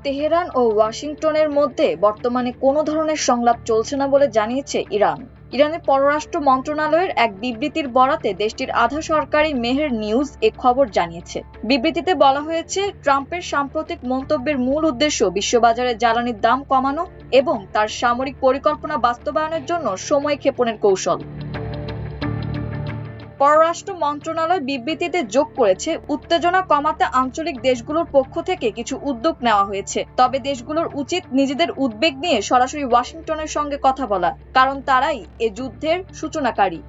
Tehran ও ওয়াশিংটনের মধ্যে বর্তমানে কোনো ধরনের সংলাপ চলছে না বলে জানিয়েছে ইরান। ইরানের পররাষ্ট্র মন্ত্রণালয়ের এক বিবৃতির বরাতে দেশটির আধা সরকারি মেহের নিউজ এ খবর জানিয়েছে। বিবৃতিতে বলা হয়েছে, ট্রাম্পের সাম্প্রতিক মন্তব্যের মূল উদ্দেশ্য বিশ্ববাজারে জ্বালানির দাম কমানো এবং তার সামরিক পরিকল্পনা বাস্তবায়নের জন্য সময় ক্ষেপণের কৌশল। পররাষ্ট্র মন্ত্রণালয় বিবৃতিতে যোগ করেছে, উত্তেজনা কমাতে আঞ্চলিক দেশগুলোর পক্ষ থেকে কিছু উদ্যোগ নেওয়া হয়েছে, তবে দেশগুলোর উচিত নিজেদের উদ্বেগ নিয়ে সরাসরি ওয়াশিংটনের সঙ্গে কথা বলা, কারণ তারাই এ যুদ্ধের সূচনাকারী।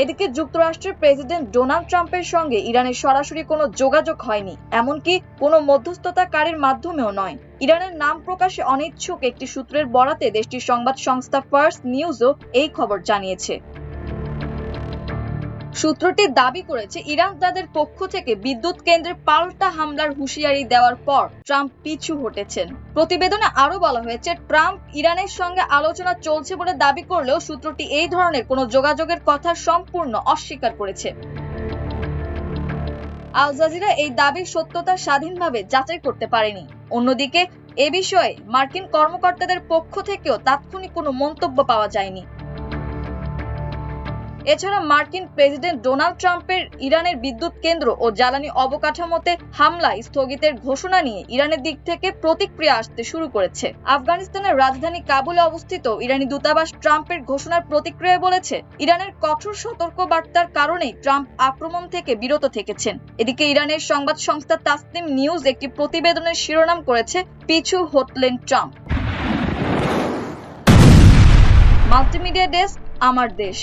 এদিকে যুক্তরাষ্ট্রের প্রেসিডেন্ট ডোনাল্ড ট্রাম্পের সঙ্গে ইরানের সরাসরি কোনো যোগাযোগ হয়নি, এমনকি কোনো মধ্যস্থতাকারীর মাধ্যমেও নয়। ইরানের নাম প্রকাশে অনিচ্ছুক একটি সূত্রের বরাতে দেশটির সংবাদ সংস্থা ফার্স নিউজও এই খবর জানিয়েছে। সূত্রটি দাবি করেছে, ইরান তাদের পক্ষ থেকে বিদ্যুৎ কেন্দ্রে পাল্টা হামলার হুঁশিয়ারি দেওয়ার পর ট্রাম্প পিছু হটেছেন। প্রতিবেদনে আরো বলা হয়েছে, ট্রাম্প ইরানের সঙ্গে আলোচনা চলছে বলে দাবি করলেও সূত্রটি এই ধরনের কোনো যোগাযোগের কথা সম্পূর্ণ অস্বীকার করেছে। আল জাজিরা এই দাবির সত্যতা স্বাধীনভাবে যাচাই করতে পারেনি। অন্যদিকে এ বিষয়ে মার্কিন কর্মকর্তাদের পক্ষ থেকেও তাৎক্ষণিক কোনো মন্তব্য পাওয়া যায়নি। এছাড়া মার্কিন প্রেসিডেন্ট ডোনাল্ড ট্রাম্পের ইরানের বিদ্যুৎ কেন্দ্র ও জ্বালানি অবকাঠামোতে হামলায় স্থগিতের ঘোষণা নিয়ে ইরানের দিক থেকে প্রতিক্রিয়া আসতে শুরু করেছে। আফগানিস্তানের রাজধানী কাবুলে অবস্থিত ইরানি দূতাবাস ট্রাম্পের ঘোষণার প্রতিক্রিয়ায় বলেছে, ইরানের কঠোর সতর্কবার্তার কারণেই ট্রাম্প আক্রমণ থেকে বিরত থেকেছেন। এদিকে ইরানের সংবাদ সংস্থা তাসনিম নিউজ একটি প্রতিবেদনের শিরোনাম করেছে, পিছু হটলেন ট্রাম্প। মাল্টিমিডিয়া ডেস্ক, আমার দেশ।